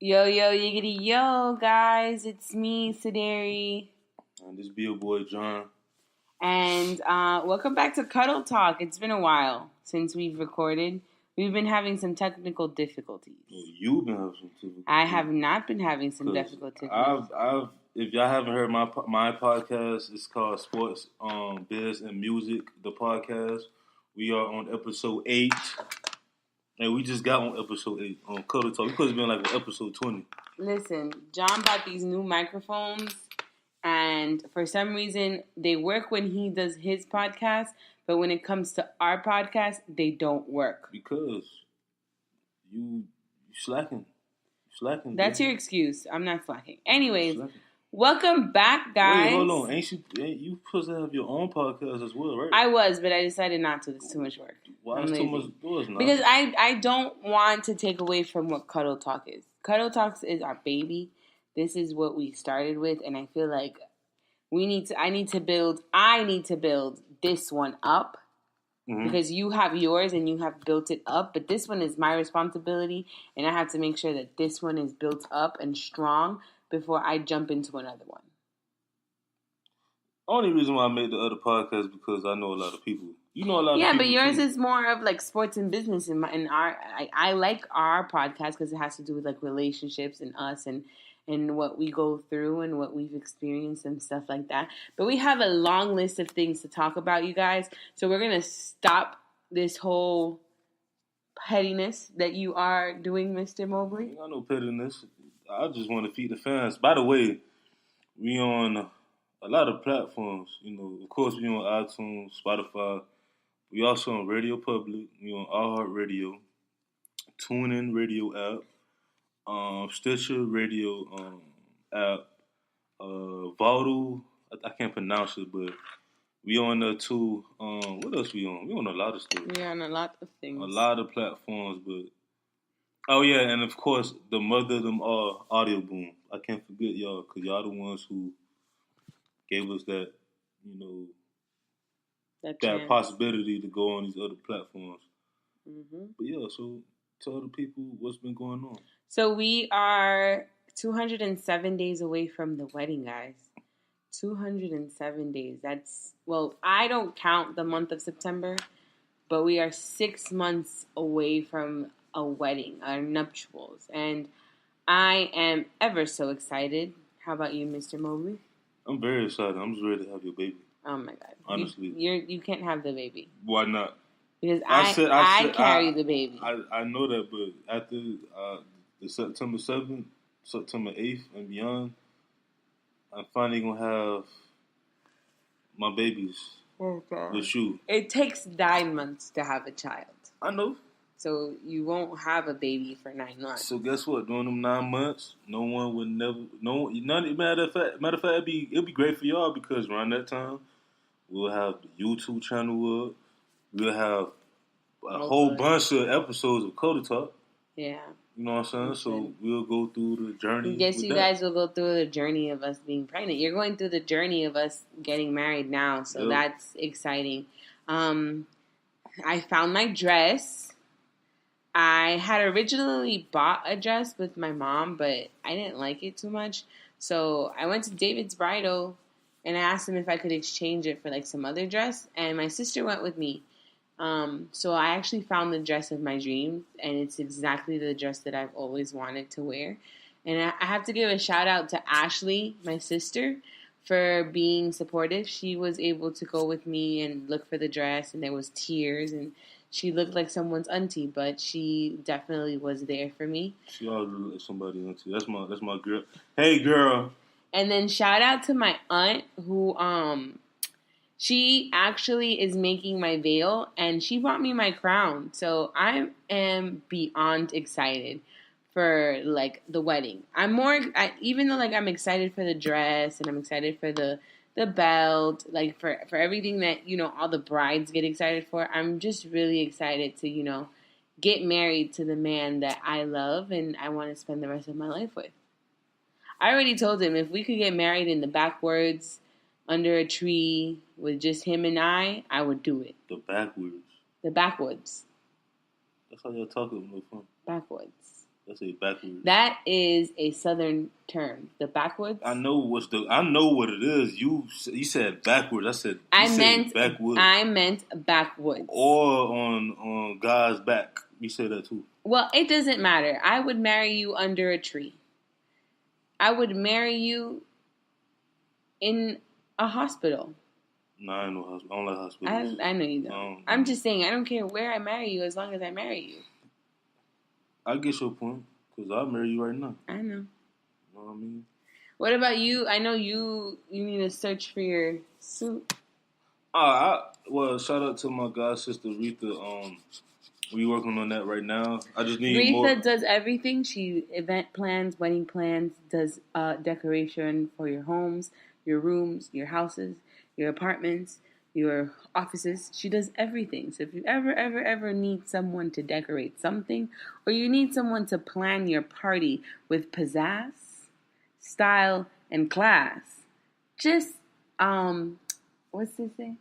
Yo, yo, yiggity, yo, guys. It's me, Sideri. And this be your boy, John. And welcome back to Cuddle Talk. It's been a while since we've recorded. We've been having some technical difficulties. Well, you've been having some difficulties. I have not been having some difficulties. If y'all haven't heard my podcast, it's called Sports, Biz, and Music, the podcast. We are on episode 8. And we just got on episode 8 on Cuddle Talk. We could have been like on episode 20. Listen, John bought these new microphones, and for some reason, they work when he does his podcast, but when it comes to our podcast, they don't work. Because you slacking. That's your excuse. I'm not slacking. Anyways, welcome back, guys. Wait, hold on. Ain't you supposed to have your own podcast as well, right? I was, but I decided not to. It's too much work. Why is too much? Because I don't want to take away from what Cuddle Talk is. Cuddle Talks is our baby. This is what we started with, and I feel like I need to build this one up. Mm-hmm. Because you have yours and you have built it up, but this one is my responsibility, and I have to make sure that this one is built up and strong before I jump into another one. Only reason why I made the other podcast is because I know a lot of people. You know a lot of people. Yeah, but yours is more of like sports and business, and I like our podcast because it has to do with like relationships and us and what we go through and what we've experienced and stuff like that. But we have a long list of things to talk about, you guys. So we're going to stop this whole pettiness that you are doing, Mr. Mobley. I got no pettiness. I just want to feed the fans. By the way, we on a lot of platforms. You know, of course, we on iTunes, Spotify. We also on Radio Public. We on iHeartRadio, TuneIn Radio app. Stitcher Radio app, Vaudou, I can't pronounce it, but we on there too. What else we on? We on a lot of stuff. We on a lot of things. A lot of platforms, but oh yeah, and of course the mother of them all, Audio Boom. I can't forget y'all, cause y'all the ones who gave us that, you know, that possibility to go on these other platforms. Mm-hmm. But yeah, so tell the people what's been going on. So we are 207 days away from the wedding, guys. 207 days. I don't count the month of September, but we are 6 months away from a wedding, our nuptials. And I am ever so excited. How about you, Mr. Mobley? I'm very excited. I'm just ready to have your baby. Oh, my God. Honestly. You can't have the baby. Why not? Because I carry the baby. I know that, but after the September 7th, September 8th, and beyond, I'm finally going to have my babies with you. It takes 9 months to have a child. I know. So you won't have a baby for 9 months. So guess what? During them 9 months, matter of fact, it'll be great for y'all because around that time, we'll have the YouTube channel up. We'll have a whole bunch of episodes of Cuddle Talk. Yeah. You know what I'm saying? So we'll go through the journey. Yes, you guys will go through the journey of us being pregnant. You're going through the journey of us getting married now. So that's exciting. I found my dress. I had originally bought a dress with my mom, but I didn't like it too much. So I went to David's Bridal and I asked him if I could exchange it for like some other dress. And my sister went with me. So I actually found the dress of my dreams, and it's exactly the dress that I've always wanted to wear. And I have to give a shout out to Ashley, my sister, for being supportive. She was able to go with me and look for the dress, and there was tears, and she looked like someone's auntie, but she definitely was there for me. She always looked like somebody's auntie. That's my girl. Hey, girl. And then shout out to my aunt who, she actually is making my veil, and she brought me my crown. So I am beyond excited for, like, the wedding. Even though, like, I'm excited for the dress, and I'm excited for the belt, like, for everything that, you know, all the brides get excited for, I'm just really excited to, you know, get married to the man that I love and I want to spend the rest of my life with. I already told him if we could get married in the backwoods, under a tree with just him and I would do it. The backwoods. The backwoods. That's how y'all talk about no fun. Backwoods. That's a backwards. That is a southern term. The backwoods. I know what it is. You said backwards. I meant backwoods. I meant backwoods. Or on God's back. You said that too. Well, it doesn't matter. I would marry you under a tree. I would marry you in a hospital. No, I know hospital. I don't like hospitals. I know you don't. I'm just saying, I don't care where I marry you as long as I marry you. I get your point, because I'll marry you right now. I know. You know what I mean? What about you? I know you need to search for your suit. Well, shout out to my god sister Retha. We working on that right now. I just need more. Retha does everything. She event plans, wedding plans, does decoration for your homes, your rooms, your houses, your apartments, your offices. She does everything. So if you ever need someone to decorate something, or you need someone to plan your party with pizzazz, style, and class, just what's this thing?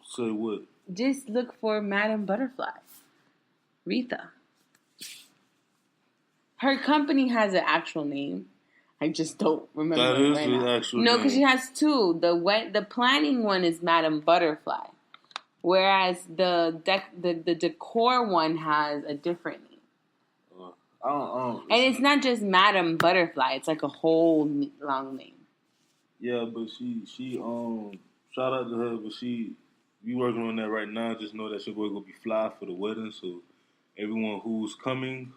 Say what? Just look for Madam Butterfly, Retha. Her company has an actual name. I just don't remember. That is the actual name. No, because she has two. The planning one is Madam Butterfly, whereas the decor one has a different name. I don't. And it's not just Madam Butterfly. It's like a whole long name. Yeah, but she shout out to her, but we working on that right now. Just know that your boy gonna be fly for the wedding, so everyone who's coming,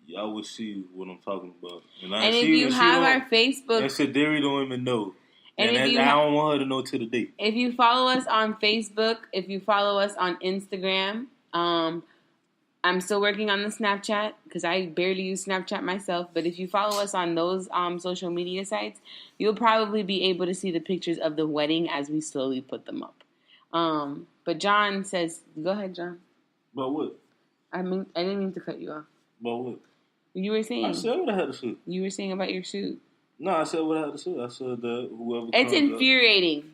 y'all will see what I'm talking about. And if you have our Facebook, and Sadiri don't even know. And I don't want her to know to the day. If you follow us on Facebook, if you follow us on Instagram, I'm still working on the Snapchat because I barely use Snapchat myself. But if you follow us on those social media sites, you'll probably be able to see the pictures of the wedding as we slowly put them up. But John says, go ahead, John. But what? I didn't mean to cut you off. But what? You were saying. I said what I had to say. You were saying about your suit. No, I said what I had to say. I said that whoever. It's infuriating,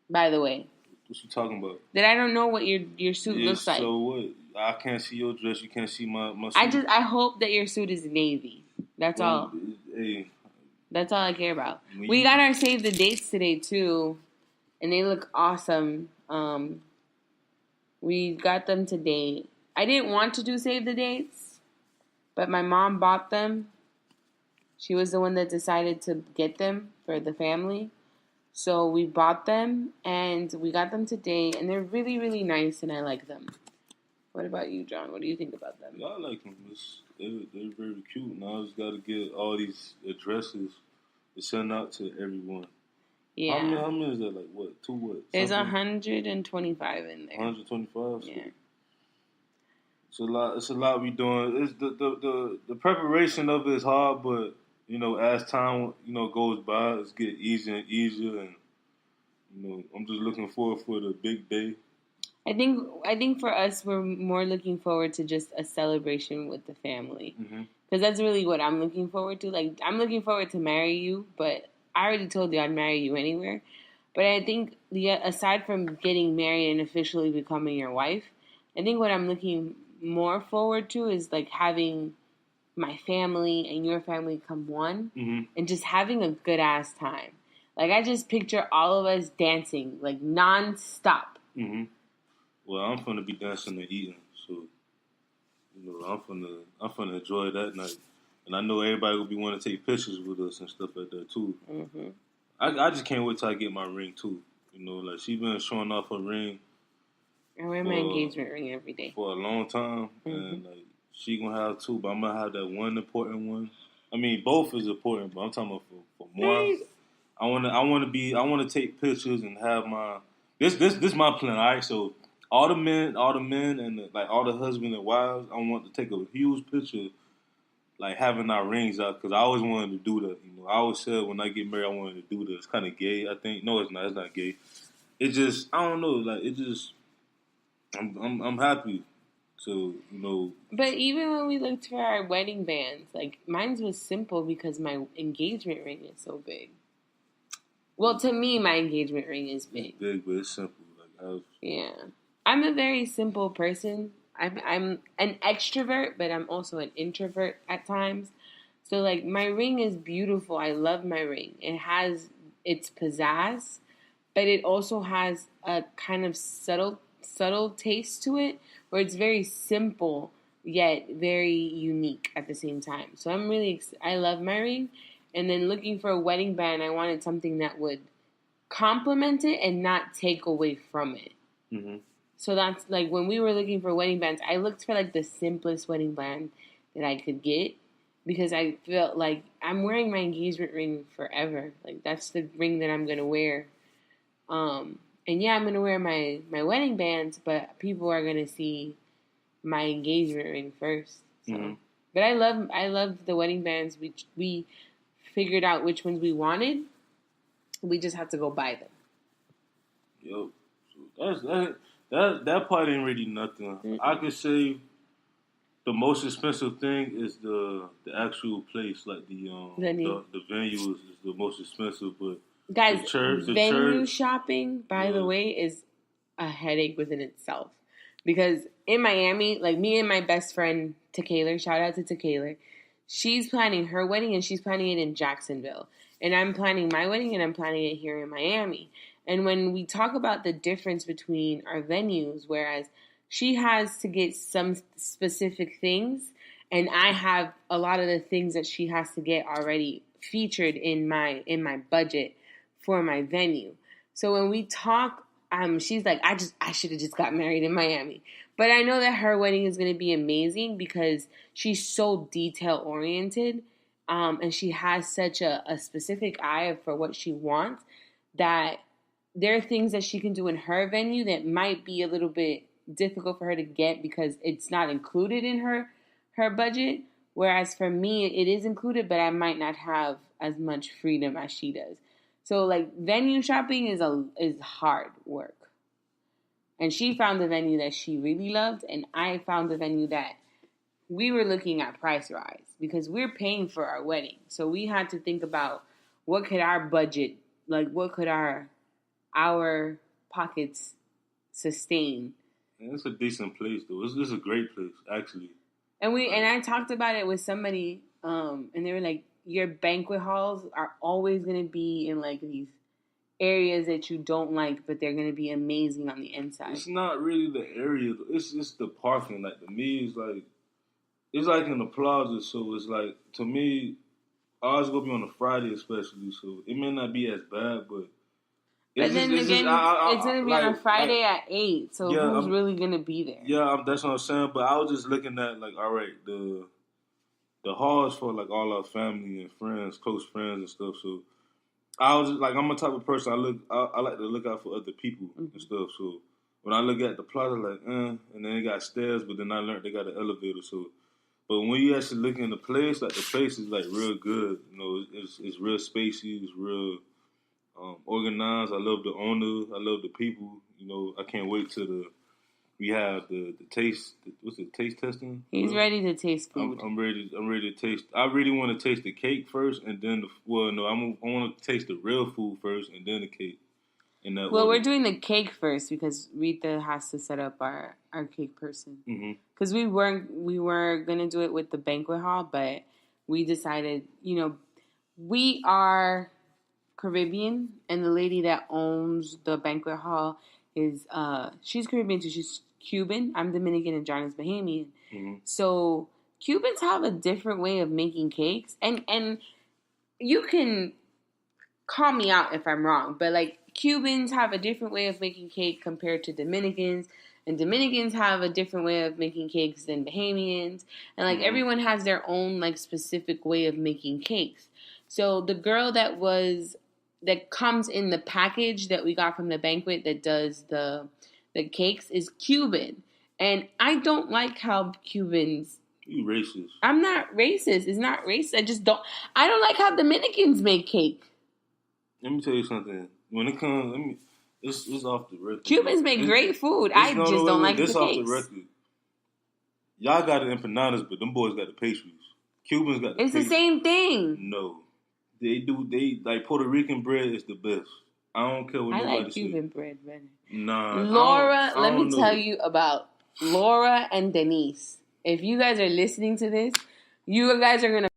by the way. What you talking about? That I don't know what your suit looks like. So what? I can't see your dress. You can't see my suit. I hope that your suit is navy. That's all. Hey. That's all I care about. We got our save the dates today too, and they look awesome. We got them today. I didn't want to do save the dates, but my mom bought them. She was the one that decided to get them for the family. So we bought them, and we got them today, and they're really, really nice, and I like them. What about you, John? What do you think about them? Yeah, I like them. They're very cute. Now I just got to get all these addresses to send out to everyone. Yeah. How many is that? Like what? Two what? There's 125 in there. 125? Yeah. It's a lot we doing. It's the preparation of it is hard, but as time goes by, it's getting easier and easier, and I'm just looking forward for the big day. I think for us, we're more looking forward to just a celebration with the family, because that's really what I'm looking forward to. Like, I'm looking forward to marry you, but I already told you I'd marry you anywhere. But I think aside from getting married and officially becoming your wife, I think what I'm looking more forward to is like having my family and your family come one, and just having a good ass time. Like, I just picture all of us dancing like nonstop. Well, I'm finna be dancing and eating, so I'm finna enjoy that night, and I know everybody will be wanting to take pictures with us and stuff like that too. I just can't wait till I get my ring too. Like, she been showing off her ring. I wear my engagement ring every day for a long time, and like, she gonna have two, but I'm gonna have that one important one. I mean, both is important, but I'm talking about for one. I wanna take pictures and have my this my plan. All right, so all the men, and like all the husbands and wives, I want to take a huge picture, like having our rings out, because I always wanted to do that. I always said when I get married, I wanted to do that. It's kind of gay, I think. No, it's not. It's not gay. It just, I don't know. Like, it just, I'm happy. So, But even when we looked for our wedding bands, like, mine was simple because my engagement ring is so big. Well, to me, my engagement ring is big. It's big, but it's simple. Yeah. I'm a very simple person. I'm an extrovert, but I'm also an introvert at times. So like my ring is beautiful. I love my ring. It has its pizzazz, but it also has a kind of subtle taste to it where it's very simple yet very unique at the same time. So I'm really I love my ring, and then looking for a wedding band, I wanted something that would complement it and not take away from it. Mm-hmm. So that's like when we were looking for wedding bands, I looked for like the simplest wedding band that I could get because I felt like I'm wearing my engagement ring forever. Like that's the ring that I'm gonna wear. And yeah, I'm gonna wear my wedding bands, but people are gonna see my engagement ring first. So, mm-hmm. But I love the wedding bands. We figured out which ones we wanted. We just have to go buy them. Yo, so that part ain't really nothing. Mm-mm. I could say the most expensive thing is the actual place, like the venue is the most expensive. But guys, venue shopping, by the way, is a headache within itself. Because in Miami, like me and my best friend Tequila, shout out to Tequila, she's planning her wedding and she's planning it in Jacksonville. And I'm planning my wedding and I'm planning it here in Miami. And when we talk about the difference between our venues, whereas she has to get some specific things and I have a lot of the things that she has to get already featured in my budget for my venue. So when we talk, she's like, I should have just got married in Miami. But I know that her wedding is going to be amazing because she's so detail oriented. And she has such a specific eye for what she wants that there are things that she can do in her venue that might be a little bit difficult for her to get because it's not included in her budget. Whereas for me, it is included, but I might not have as much freedom as she does. So like venue shopping is hard work. And she found the venue that she really loved, and I found the venue that we were looking at price rise because we're paying for our wedding. So we had to think about what could our budget, like what could our pockets sustain. And it's a decent place though. It's a great place, actually. And I talked about it with somebody, and they were like, your banquet halls are always going to be in like these areas that you don't like, but they're going to be amazing on the inside. It's not really the area. It's just the parking. Like to me, it's like in the plaza. So it's like, to me, ours going to be on a Friday especially. So it may not be as bad, but it's going to be on a Friday at 8. So who's really going to be there? Yeah, that's what I'm saying. But I was just looking at like, all right, the halls for like all our family and friends, close friends and stuff. So I was just, like, I'm a type of person. I like to look out for other people and stuff. So when I look at the plaza, like, and then they got stairs, but then I learned they got an elevator. So, but when you actually look in the place, like the place is like real good. You know, it's real spacey. It's real organized. I love the owner. I love the people. You know, I can't wait till we have the taste. What's it? Taste testing. He's ready to taste food. I'm ready to taste. I really want to taste the cake first, and then I want to taste the real food first, and then the cake. We're doing the cake first because Rita has to set up our cake person. Because we were gonna do it with the banquet hall, but we decided, you know, we are Caribbean, and the lady that owns the banquet hall is she's Caribbean too. She's Cuban. I'm Dominican and John is Bahamian. So Cubans have a different way of making cakes, and you can call me out if I'm wrong, but like Cubans have a different way of making cake compared to Dominicans, and Dominicans have a different way of making cakes than Bahamians, and like everyone has their own like specific way of making cakes. So the girl that comes in the package that we got from the banquet that does the cakes is Cuban. And I don't like how Cubans... You racist. I'm not racist. It's not racist. I don't like how Dominicans make cake. Let me tell you something. When it comes... It's off the record. Cubans make great food. I just don't like the cakes. This off the record. Y'all got the empanadas, but them boys got the pastries. Cubans got the pastries. The same thing. No. They like Puerto Rican bread is the best. I don't care what nobody says. I like Cuban bread better. Nah. Laura, let me tell you about Laura and Denise, if you guys are listening to this, you guys are going to